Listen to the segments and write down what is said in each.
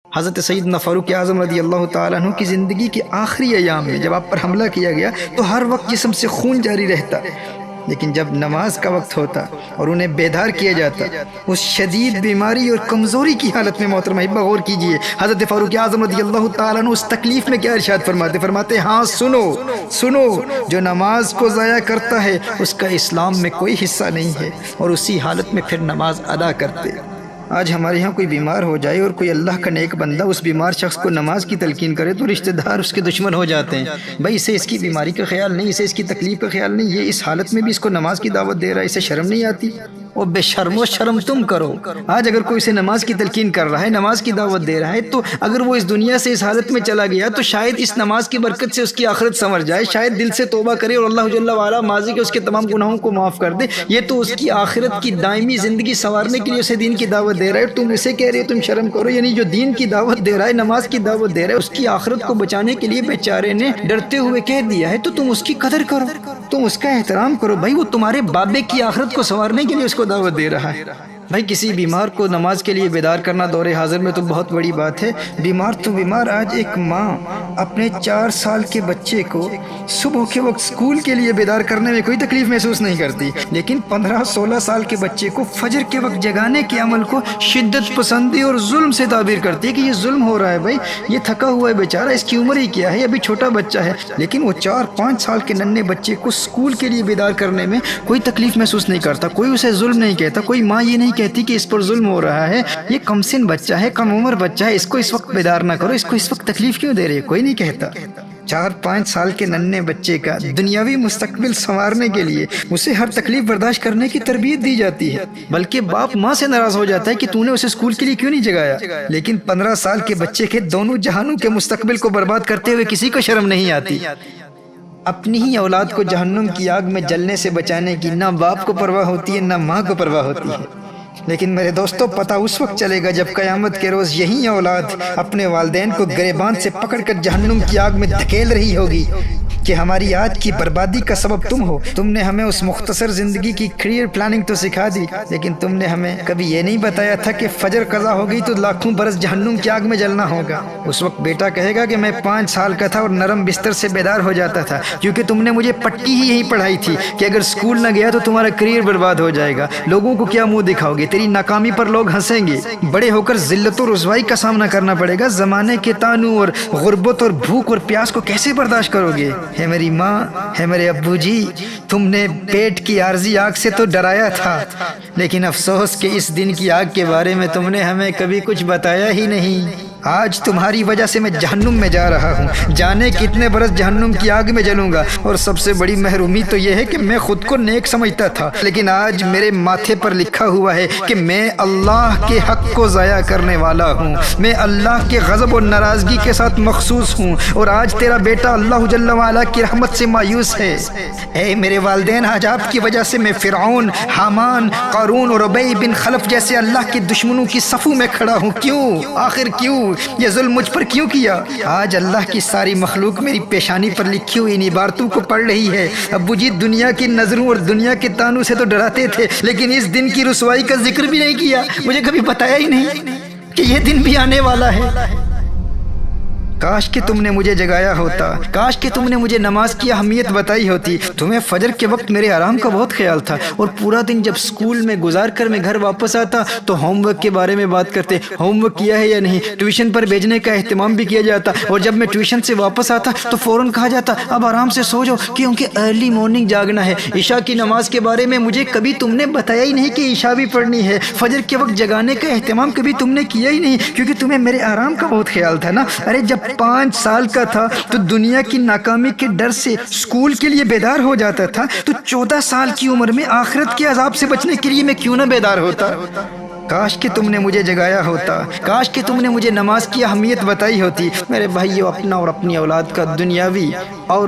حضرت سیدنا فاروق اعظم رضی اللہ تعالیٰ عنہ کی زندگی کے آخری ایام میں جب آپ پر حملہ کیا گیا تو ہر وقت جسم سے خون جاری رہتا، لیکن جب نماز کا وقت ہوتا اور انہیں بیدار کیا جاتا، اس شدید بیماری اور کمزوری کی حالت میں محترمہ حبہ غور کیجئے حضرت فاروق اعظم رضی اللہ تعالیٰ عنہ اس تکلیف میں کیا ارشاد فرماتے ہاں سنو، جو نماز کو ضائع کرتا ہے اس کا اسلام میں کوئی حصہ نہیں ہے، اور اسی حالت میں پھر نماز ادا کرتے۔ آج ہمارے ہاں کوئی بیمار ہو جائے اور کوئی اللہ کا نیک بندہ اس بیمار شخص کو نماز کی تلقین کرے تو رشتہ دار اس کے دشمن ہو جاتے ہیں۔ بھائی اسے اس کی بیماری کا خیال نہیں، اسے اس کی تکلیف کا خیال نہیں، یہ اس حالت میں بھی اس کو نماز کی دعوت دے رہا ہے، اسے شرم نہیں آتی؟ اور بے شرم و شرم تم کرو۔ آج اگر کوئی اسے نماز کی تلقین کر رہا ہے، نماز کی دعوت دے رہا ہے، تو اگر وہ اس دنیا سے اس حالت میں چلا گیا تو شاید اس نماز کی برکت سے اس کی آخرت سنور جائے، شاید دل سے توبہ کرے اور اللہ جل وعلا ماضی کے اس کے تمام گناہوں کو معاف کر دے۔ یہ تو اس کی آخرت کی دائمی زندگی سنوارنے کے لیے اسے دین کی دعوت دے رہا ہے، تم اسے کہہ رہے ہو تم شرم کرو۔ یعنی جو دین کی دعوت دے رہا ہے، نماز کی دعوت دے رہا ہے، اس کی آخرت کو بچانے کے لیے بیچارے نے ڈرتے ہوئے کہہ دیا ہے، تو تم اس کی قدر کرو، تم اس کا احترام کرو۔ بھائی وہ تمہارے بابے کی آخرت کو سنوارنے کے لیے اس کو دعوت دے رہا ہے۔ بھائی کسی بیمار کو نماز کے لیے بیدار کرنا دور حاضر میں تو بہت بڑی بات ہے۔ بیمار تو بیمار، آج ایک ماں اپنے 4 سال کے بچے کو صبح کے وقت اسکول کے لیے بیدار کرنے میں کوئی تکلیف محسوس نہیں کرتی، لیکن 15-16 سال کے بچے کو فجر کے وقت جگانے کے عمل کو شدت پسندی اور ظلم سے تعبیر کرتی ہے کہ یہ ظلم ہو رہا ہے۔ بھائی یہ تھکا ہوا ہے بیچارہ، اس کی عمر ہی کیا ہے، ابھی چھوٹا بچہ ہے، لیکن وہ 4-5 سال کے ننھے بچے کو اسکول کے لیے بیدار کرنے میں کوئی تکلیف محسوس نہیں کرتا، کوئی اسے ظلم نہیں کہتا، کوئی ماں یہ نہیں کہتی کہ اس پر ظلم ہو رہا ہے، یہ کم سن بچہ ہے، کم عمر بچہ ہے، اس کو اس وقت بیدار نہ کرو، اس کو اس وقت تکلیف کیوں دے رہے ہیں، کوئی نہیں کہتا۔ 4-5 سال کے ننھے بچے کا دنیاوی مستقبل سنوارنے کے لیے اسے ہر تکلیف برداشت کرنے کی تربیت دی جاتی ہے، بلکہ باپ ماں سے ناراض ہو جاتا ہے کہ تو نے اسے اسکول کے لیے کیوں نہیں جگایا، لیکن 15 سال کے بچے کے دونوں جہانوں کے مستقبل کو برباد کرتے ہوئے کسی کو شرم نہیں آتی۔ اپنی ہی اولاد کو جہنم کی آگ میں جلنے سے بچانے کی نہ باپ کو پرواہ ہوتی ہے، نہ ماں کو پرواہ ہوتی ہے۔ لیکن میرے دوستو پتہ اس وقت چلے گا جب قیامت کے روز یہی اولاد اپنے والدین کو گریبان سے پکڑ کر جہنم کی آگ میں دھکیل رہی ہوگی کہ ہماری آج کی بربادی کا سبب تم ہو، تم نے ہمیں اس مختصر زندگی کی کیریئر پلاننگ تو سکھا دی، لیکن تم نے ہمیں کبھی یہ نہیں بتایا تھا کہ فجر قضا ہو گئی تو لاکھوں برس جہنم کی آگ میں جلنا ہوگا۔ اس وقت بیٹا کہے گا کہ میں 5 سال کا تھا اور نرم بستر سے بیدار ہو جاتا تھا، کیونکہ تم نے مجھے پٹی ہی یہی پڑھائی تھی کہ اگر اسکول نہ گیا تو تمہارا کیریئر برباد ہو جائے گا، لوگوں کو کیا منہ دکھاؤ گے، تیری ناکامی پر لوگ ہنسیں گے، بڑے ہو کر ذلت و رسوائی کا سامنا کرنا پڑے گا، زمانے کے تانوں اور غربت اور بھوک اور پیاس کو کیسے برداشت کرو گے؟ ہے میری ماں، ہے میرے ابو جی، تم نے پیٹ کی عارضی آگ سے تو ڈرایا تھا، لیکن افسوس کہ اس دن کی آگ کے بارے میں تم نے ہمیں کبھی کچھ بتایا ہی نہیں۔ آج تمہاری وجہ سے میں جہنم میں جا رہا ہوں، جانے کتنے برس جہنم کی آگ میں جلوں گا، اور سب سے بڑی محرومی تو یہ ہے کہ میں خود کو نیک سمجھتا تھا، لیکن آج میرے ماتھے پر لکھا ہوا ہے کہ میں اللہ کے حق کو ضائع کرنے والا ہوں، میں اللہ کے غضب اور ناراضگی کے ساتھ مخصوص ہوں، اور آج تیرا بیٹا اللہ جل وعلا کی رحمت سے مایوس ہے۔ اے میرے والدین، آج آپ کی وجہ سے میں فرعون، حامان، قارون اور ابی بن خلف جیسے اللہ کے دشمنوں کی صفوں میں کھڑا ہوں۔ کیوں؟ آخر کیوں؟ یہ ظلم مجھ پر کیوں کیا؟ آج اللہ کی ساری مخلوق میری پیشانی پر لکھی ہوئی ان عبارتوں کو پڑھ رہی ہے۔ ابو جی دنیا کی نظروں اور دنیا کے تانوں سے تو ڈراتے تھے، لیکن اس دن کی رسوائی کا ذکر بھی نہیں کیا، مجھے کبھی بتایا ہی نہیں کہ یہ دن بھی آنے والا ہے۔ کاش کہ تم نے مجھے جگایا ہوتا، کاش کہ تم نے مجھے نماز کی اہمیت بتائی ہوتی۔ تمہیں فجر کے وقت میرے آرام کا بہت خیال تھا، اور پورا دن جب اسکول میں گزار کر میں گھر واپس آتا تو ہوم ورک کے بارے میں بات کرتے، ہوم ورک کیا ہے یا نہیں، ٹیوشن پر بھیجنے کا اہتمام بھی کیا جاتا، اور جب میں ٹیوشن سے واپس آتا تو فوراً کہا جاتا اب آرام سے سو جاؤ کیونکہ ارلی مارننگ جاگنا ہے۔ عشاء کی نماز کے بارے میں مجھے کبھی تم نے بتایا ہی نہیں کہ عشاء بھی پڑھنی ہے۔ فجر کے وقت جگانے کا اہتمام کبھی تم نے کیا ہی نہیں، کیونکہ تمہیں میرے آرام کا بہت خیال تھا نا۔ ارے جب 5 سال کا تھا تو دنیا کی ناکامی کے ڈر سے اسکول کے لیے بیدار ہو جاتا تھا، تو 14 سال کی عمر میں آخرت کے عذاب سے بچنے کے لیے میں کیوں نہ بیدار ہوتا؟ کاش کہ تم نے مجھے جگایا ہوتا، کاش کہ تم نے مجھے نماز کی اہمیت بتائی ہوتی۔ میرے بھائیو، اپنا اور اپنی اولاد کا دنیاوی اور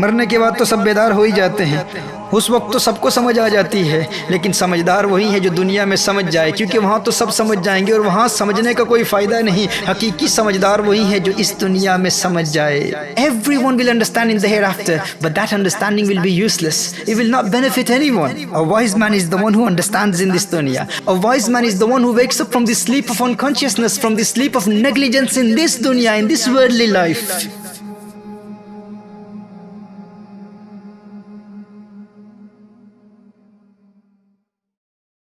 مرنے کے بعد تو سب بیدار ہو ہی جاتے ہیں, اس وقت تو سب کو سمجھ آ جاتی ہے, لیکن سمجھدار وہی ہے جو دنیا میں سمجھ جائے, کیونکہ وہاں تو سب سمجھ جائیں گے اور وہاں سمجھنے کا کوئی فائدہ نہیں. حقیقی سمجھدار وہی ہے جو اس دنیا میں سمجھ جائے. Everyone will understand in the hereafter, but that understanding will be useless. It will not benefit anyone. A wise man is the one who understands in this dunya. A wise man is the one who wakes up from the sleep of unconsciousness, from the sleep of negligence in this dunya, in this worldly life.